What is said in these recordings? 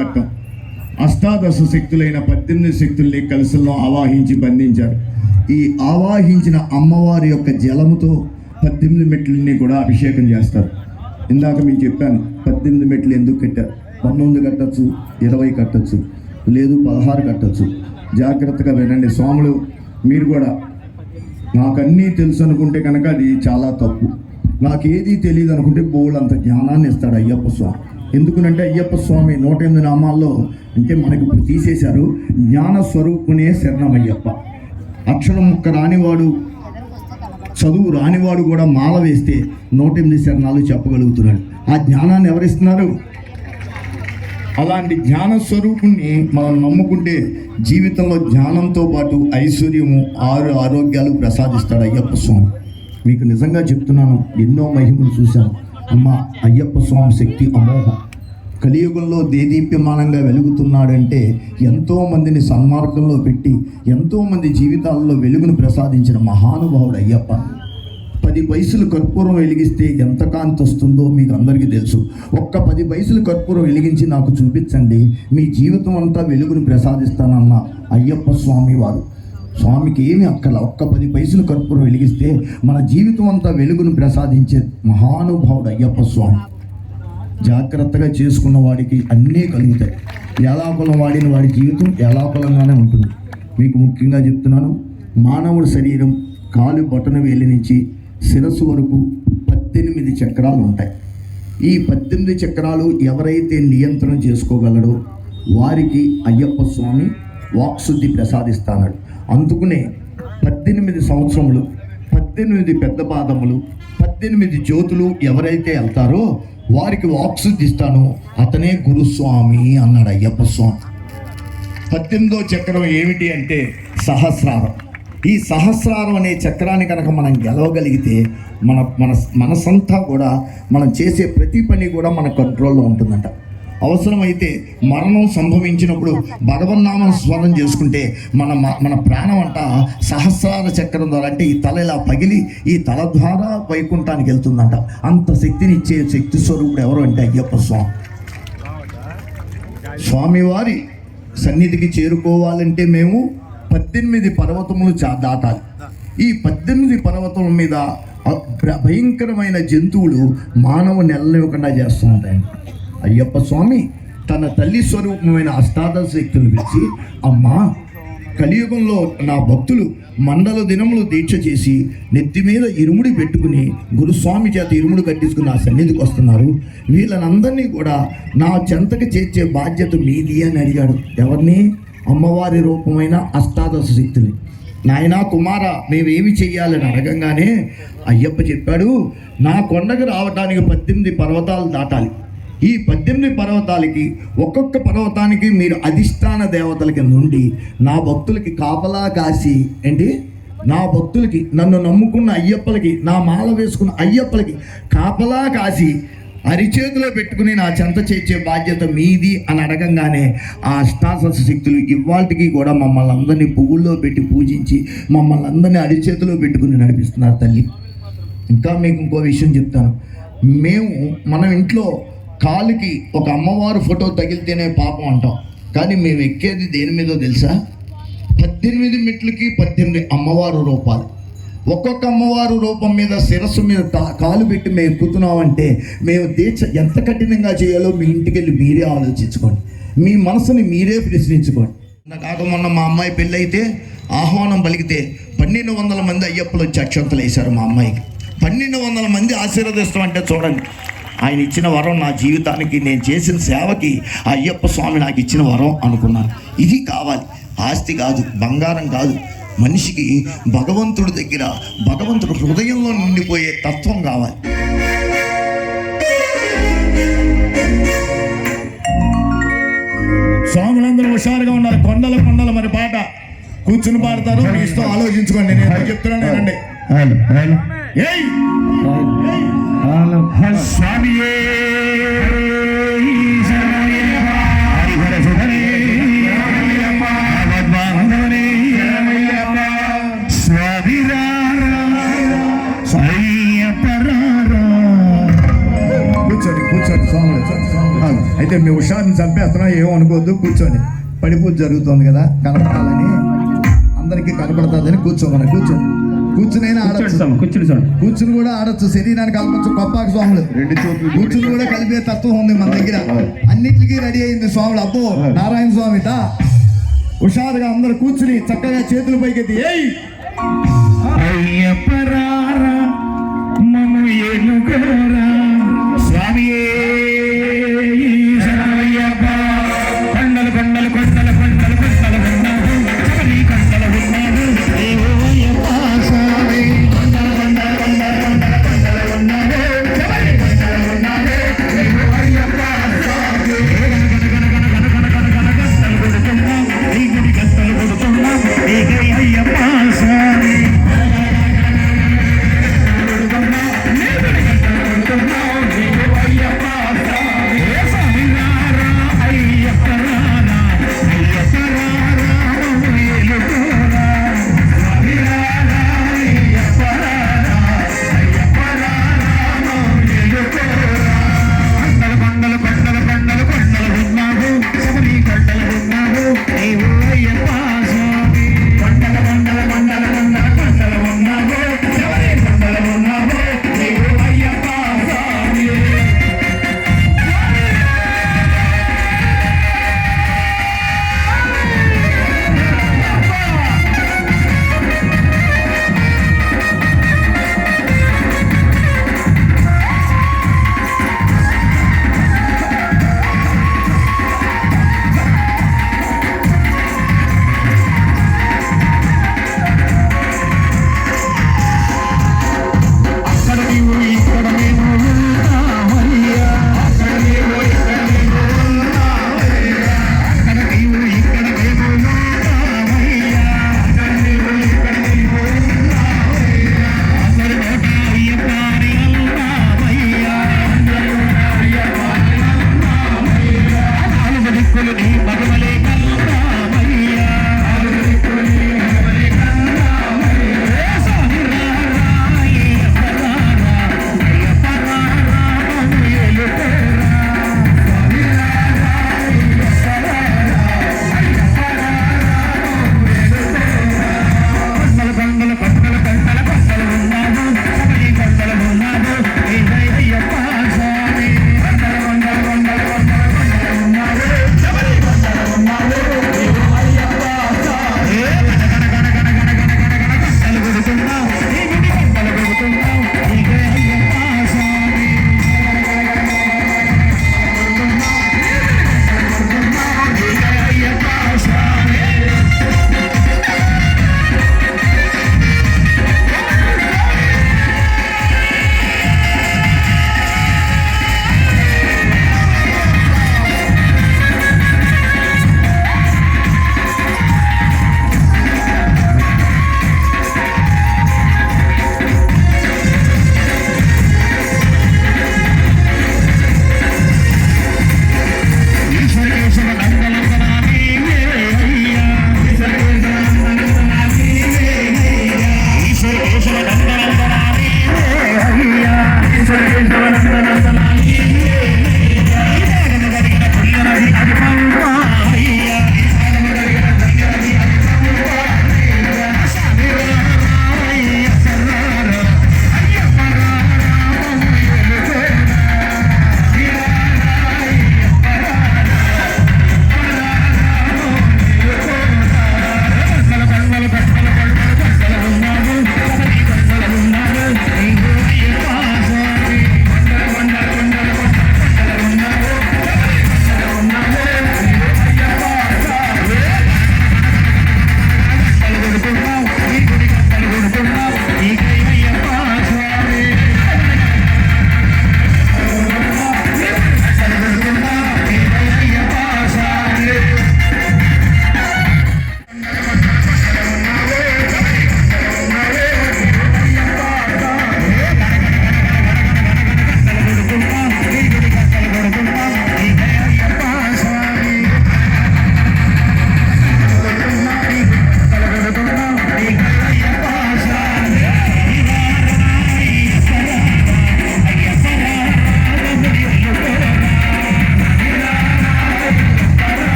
ఘట్టం. అష్టాదశ శక్తులైన 18 శక్తుల్ని కలశంలో ఆవాహించి బంధించారు. ఈ ఆవాహించిన అమ్మవారి యొక్క జలముతో 18 మెట్లని కూడా అభిషేకం చేస్తారు. ఇందాక మీకు చెప్పాను 18 మెట్లు ఎందుకు కట్టారు. 19 కట్టచ్చు, 20 కట్టచ్చు, లేదు 16 కట్టచ్చు. జాగ్రత్తగా వినండి స్వాములు. మీరు కూడా నాకన్నీ తెలుసు అనుకుంటే కనుక అది చాలా తప్పు. నాకేది తెలియదు అనుకుంటే బోళ్ళంత జ్ఞానాన్ని ఇస్తాడు అయ్యప్ప స్వామి. ఎందుకునంటే అయ్యప్ప స్వామి 108 నామాల్లో అంటే మనకి ఇప్పుడు తీసేశారు. జ్ఞాన స్వరూపునే శరణమయ్యప్ప. అక్షరం ముక్క రానివాడు, చదువు రానివాడు కూడా మాల వేస్తే 108 శరణాలు చెప్పగలుగుతున్నాడు. ఆ జ్ఞానాన్ని ఎవరిస్తున్నారు? అలాంటి జ్ఞాన స్వరూపుణ్ణి మనం నమ్ముకుంటే జీవితంలో జ్ఞానంతో పాటు ఐశ్వర్యము, 6 ఆరోగ్యాలు ప్రసాదిస్తాడు అయ్యప్ప స్వామి. మీకు నిజంగా చెప్తున్నాను, ఎన్నో మహిమలు చూశాను. అమ్మ అయ్యప్ప స్వామి శక్తి అమోఘం. కలియుగంలో దేదీప్యమానంగా వెలుగుతున్నాడంటే ఎంతోమందిని సన్మార్గంలో పెట్టి ఎంతోమంది జీవితాల్లో వెలుగును ప్రసాదించిన మహానుభావుడు అయ్యప్ప. 10 పైసలు కర్పూరం వెలిగిస్తే ఎంత కాంతి వస్తుందో మీకు అందరికీ తెలుసు. ఒక్క 10 పైసలు కర్పూరం వెలిగించి నాకు చూపించండి, మీ జీవితం అంతా వెలుగును ప్రసాదిస్తానన్న అయ్యప్ప స్వామి వారు. స్వామికి ఏమి అక్కల, ఒక్క 10 పైసలు కర్పూరం వెలిగిస్తే మన జీవితం అంతా వెలుగును ప్రసాదించే మహానుభావుడు అయ్యప్ప స్వామి. జాగ్రత్తగా చేసుకున్న వాడికి అన్నీ కలుగుతాయి. ఏలాకులం వాడిన వాడి జీవితం ఏలాకులంగానే ఉంటుంది. మీకు ముఖ్యంగా చెప్తున్నాను, మానవుడి శరీరం కాలు బొటన వేలి నుంచి శిరస్సు వరకు 18 చక్రాలు ఉంటాయి. ఈ 18 చక్రాలు ఎవరైతే నియంత్రణ చేసుకోగలడో వారికి అయ్యప్ప స్వామి వాక్శుద్ధి ప్రసాదిస్తాడు. అందుకునే 18 సంవత్సరములు, 18 పెద్ద పాదములు, 18 జ్యోతులు ఎవరైతే వెళ్తారో వారికి వాక్శుద్ధి ఇస్తాను, అతనే గురుస్వామి అన్నాడు అయ్యప్ప స్వామి. 18వ చక్రం ఏమిటి అంటే సహస్రారం. ఈ సహస్రారం అనే చక్రాన్ని కనుక మనం గెలవగలిగితే మన మన మనసంతా కూడా మనం చేసే ప్రతి పని కూడా మన కంట్రోల్లో ఉంటుందంట. అవసరమైతే మరణం సంభవించినప్పుడు భగవన్నామం స్మరణ చేసుకుంటే మన ప్రాణం అంట సహస్రార చక్రం ద్వారా, అంటే ఈ తల ఇలా పగిలి ఈ తల ద్వారా వైకుంఠానికి వెళ్తుందంట. అంత శక్తిని ఇచ్చే శక్తి స్వరూపుడు ఎవరు అంటే అయ్యప్ప స్వామి. స్వామివారి సన్నిధికి చేరుకోవాలంటే మేము 18 పర్వతములు దాటాలి. ఈ 18 పర్వతముల మీద భయంకరమైన జంతువులు మానవ నెలనివ్వకుండా చేస్తూ ఉంటాయండి. అయ్యప్ప స్వామి తన తల్లి స్వరూపమైన అష్టాదశ శక్తులు పిలిచి, అమ్మా కలియుగంలో నా భక్తులు మండల దినములు దీక్ష చేసి నెత్తి మీద ఇరుముడి పెట్టుకుని గురుస్వామి చేత ఇరుముడు కట్టించుకుని నా సన్నిధికి వస్తున్నారు. వీళ్ళనందరినీ కూడా నా చెంతకు చేర్చే బాధ్యత మీది అని అడిగాడు. ఎవరిని? అమ్మవారి రూపమైన అష్టాదశ శక్తులు. నాయనా కుమార, మేమేమి చెయ్యాలని అడగంగానే అయ్యప్ప చెప్పాడు, నా కొండకు రావటానికి 18 పర్వతాలు దాటాలి. ఈ 18 పర్వతాలకి ఒక్కొక్క పర్వతానికి మీరు అధిష్టాన దేవతలకి నుండి నా భక్తులకి కాపలా కాసి, ఏంటి నా భక్తులకి, నన్ను నమ్ముకున్న అయ్యప్పలకి, నా మాల వేసుకున్న అయ్యప్పలకి కాపలా కాసి అరిచేతిలో పెట్టుకుని నా చెంత చేర్చే బాధ్యత మీది అని అడగంగానే ఆ అష్టాదశ శక్తులు ఇవాళకి కూడా మమ్మల్ని అందరినీ పువ్వుల్లో పెట్టి పూజించి మమ్మల్ని అందరినీ అరిచేతిలో పెట్టుకుని నడిపిస్తున్నారు తల్లి. ఇంకా మీకు ఇంకో విషయం చెప్తాను. మేము మన ఇంట్లో కాలుకి ఒక అమ్మవారు ఫోటో తగిలితేనే పాపం అంటాం, కానీ మేము ఎక్కేది దేని మీదో తెలుసా? 18 మెట్లకి 18 అమ్మవారు రూపాలు. ఒక్కొక్క అమ్మవారు రూపం మీద శిరస్సు మీద కాలు పెట్టి మేము ఎక్కుతున్నామంటే మేము దీక్ష ఎంత కఠినంగా చేయాలో మీ ఇంటికి వెళ్ళి మీరే ఆలోచించుకోండి, మీ మనసుని మీరే ప్రశ్నించుకోండి. కాక మొన్న మా అమ్మాయి పెళ్ళి అయితే ఆహ్వానం పలికితే 1200 మంది అయ్యప్పలు వచ్చి అక్షంతలు వేశారు మా అమ్మాయికి. 1200 మంది ఆశీర్వదిస్తాం అంటే చూడండి, ఆయన ఇచ్చిన వరం నా జీవితానికి, నేను చేసిన సేవకి అయ్యప్ప స్వామి నాకు ఇచ్చిన వరం అనుకున్నాను. ఇది కావాలి, ఆస్తి కాదు, బంగారం కాదు. మనిషికి భగవంతుడి దగ్గర, భగవంతుడు హృదయంలో నిండిపోయే తత్వం కావాలి. స్వాములందరూ హుషారుగా ఉన్నారు. కొండల కొండల మరి పాట కూర్చుని పాడతారు, మీ ఇష్టం, ఆలోచించుకోండి. నేను చెప్తున్నానండి. స్వామియే కూర్చోండి కూర్చోండి. అయితే అయితే మీ ఉషాన్ని చంపేస్తున్నా ఏమనుకోవద్దు, కూర్చోండి. పడిపూజ జరుగుతుంది కదా, కనపడాలని అందరికీ కనపడుతుందని కూర్చోమని కూర్చునైనా ఆడచ్చు, కూర్చుని కూడా ఆడచ్చు. శరీరానికి కల్పించు కొప్పాక స్వాములు కూర్చుని కూడా కలిపే తత్వం ఉంది మన దగ్గర. అన్నిటికీ రెడీ అయింది స్వాములు. అబ్బో నారాయణ స్వామిట హుషారుగా అందరు కూర్చుని చక్కగా చేతుల పైకెత్తి ఏయ్ అయ్యప్పరారా మము ఏలుకోరా స్వామియే శరణయ్యప్ప. కొండలు కొండలు కొండలు కొండలు కొండలు ఉన్నాడు, చవరి కొండలు ఉన్నాడు, ఏవో అయ్యప్ప స్వామి. కొండలు కొండలు కొండలు కొండలు కొండలు ఉన్నాడు, చవరి కొండలు ఉన్నాడు, ఏవో అయ్యప్ప స్వామి. గంటలు కొడుతున్నాం, ఈ గుడి గంటలు కొడుతున్నాం, నీకై అయ్యప్ప స్వామి.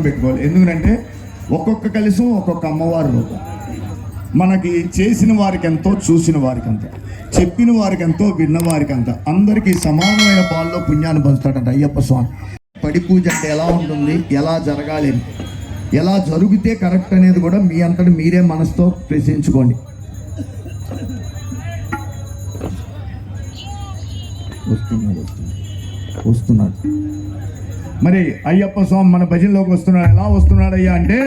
పెట్టుకోవాలి. ఎందుకంటే ఒక్కొక్క కలశం ఒక్కొక్క అమ్మవారి రూపం. మనకి చేసిన వారికి ఎంతో, చూసిన వారికి అంత, చెప్పిన వారికి ఎంతో, విన్న వారికి అంత, అందరికీ సమానమైన పాల్లో పుణ్యాన్ని పంచుతాడంట అయ్యప్ప స్వామి. పడి పూజ అంటే ఎలా ఉంటుంది, ఎలా జరగాలి, ఎలా జరిగితే కరెక్ట్ అనేది కూడా మీ అంతటి మీరే మనసుతో ప్రశ్నించుకోండి. వస్తున్నాడు మరి అయ్యప్ప స్వామి మన భజనలోకి వస్తున్నాడు. ఎలా వస్తున్నాడు అయ్యా అంటే,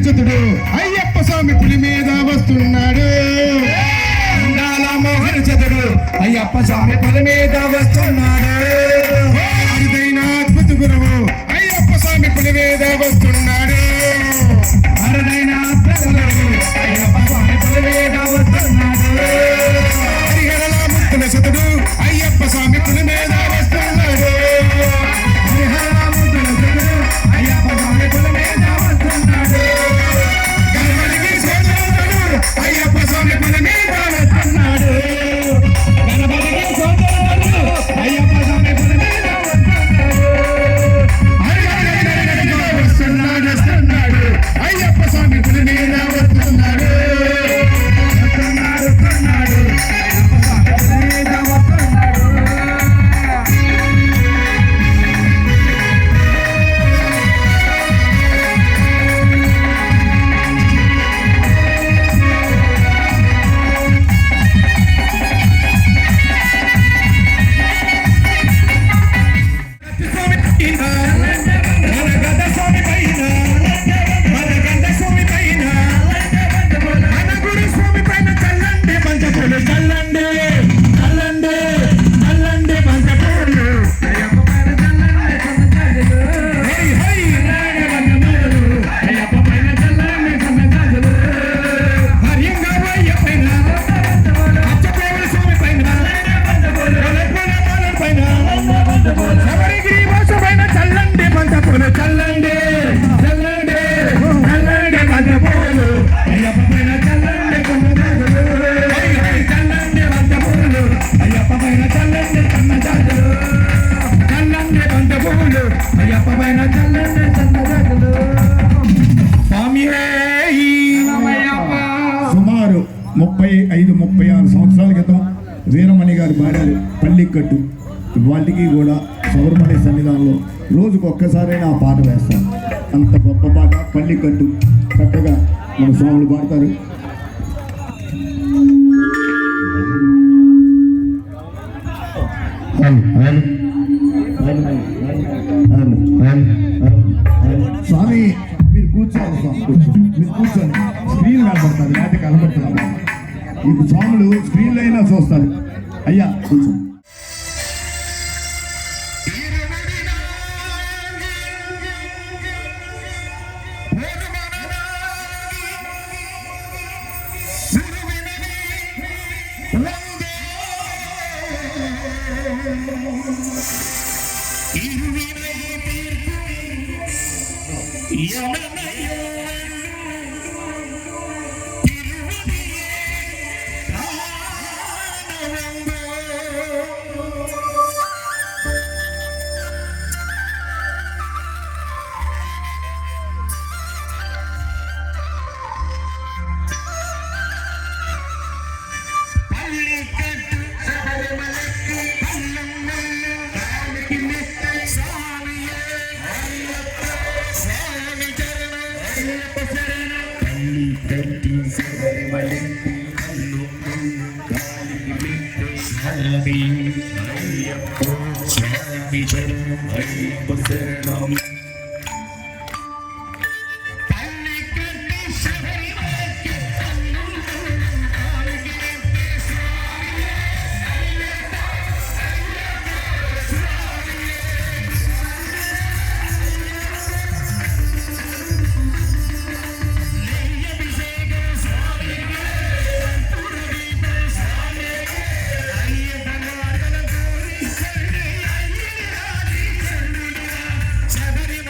చతుడు అయ్యప్ప స్వామి పులి మీద వస్తున్నాడు. మోహన చతుడు అయ్యప్ప స్వామి పులి మీద వస్తున్నాడు. అరుదైన అద్భుత గురువు అయ్యప్ప స్వామి పులి మీద వస్తున్నాడు. అరుదైన అద్భుత గురువు అయ్యప్ప స్వామి పులి మీద వస్తున్నాడు. హరిహరల ముక్కుల చతుడు అయ్యప్ప స్వామి పులి మీద వస్తున్నాడు. హరిహరల ముక్కుల చతుడు అయ్యప్ప స్వామి పులి మీద వస్తున్నాడు. అయ్యప్ప స్వామి పులి మీద వస్తున్నాడు. గణపతికి సోదరుడు అయ్యప్ప స్వామి పులి మీద వస్తున్నాడు. వస్తున్నాడు అయ్యప్ప స్వామి పులి మీద వస్తున్నాడు. వస్తున్నాడు వస్తున్నాడు అయ్యప్ప స్వామి పులి మీద వస్తున్నాడు. సుమారు 35-36 సంవత్సరాల క్రితం వీరమణి గారి భార్యలు పల్లికట్టు వాళ్ళకి కూడా శబరిమల సన్నిధానంలో రోజుకు ఒక్కసారైనా ఆ పాట వేస్తారు. అంత గొప్ప పాట పల్లికట్టు. చక్కగా మన స్వాములు పాడతారు. స్వామి మీరు కూర్చోండి, స్వామి కూర్చోండి, మీరు కూర్చోండి. స్క్రీన్ కనపడుతుంది, లేకపోతే కనపడుతున్నా. ఇప్పుడు స్వాములు స్క్రీన్లో అయినా చూస్తారు. అయ్యా కూర్చోండి. இருவினை தீர்க்கும் யமனையோ திருவடியே காணவந்தோ. பள்ளிக்கட்டு சபரிமலைக்கு பள்ளம் வெல்லும் காலுக்கு மெத்தை சாமியே ஐயப்பா சாமி சரணம் ஐயப்ப சரணம். பள்ளிக்கட்டு சபரிமலைக்கு பள்ளம் வெல்லும் காலுக்கு மெத்தை சாமி ஐயப்பா சாமி சரணம் ஐயப்ப சரணம். பள்ளிக்கட்டு சபரிமலைக்கு பள்ளம் வெல்லும் காலுக்கு மெத்தை சாமியே ஐயப்பா நெய்யபிஷேக சாமியே கற்பூரதீப சாமியே ஐயப்பன் வாகனம் கூறி சரணை ஐயனாதி சரணா சபரிமலை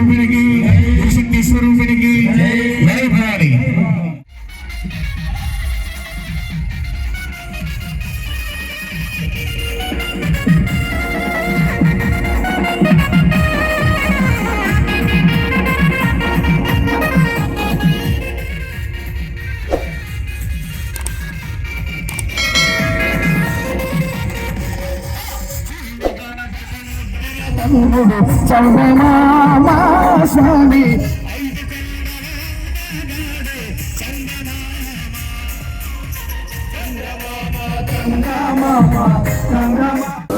స్వరూపినికి శక్తి స్వరూపినికి జై భవాని. చందమామ స్వామి చందమామ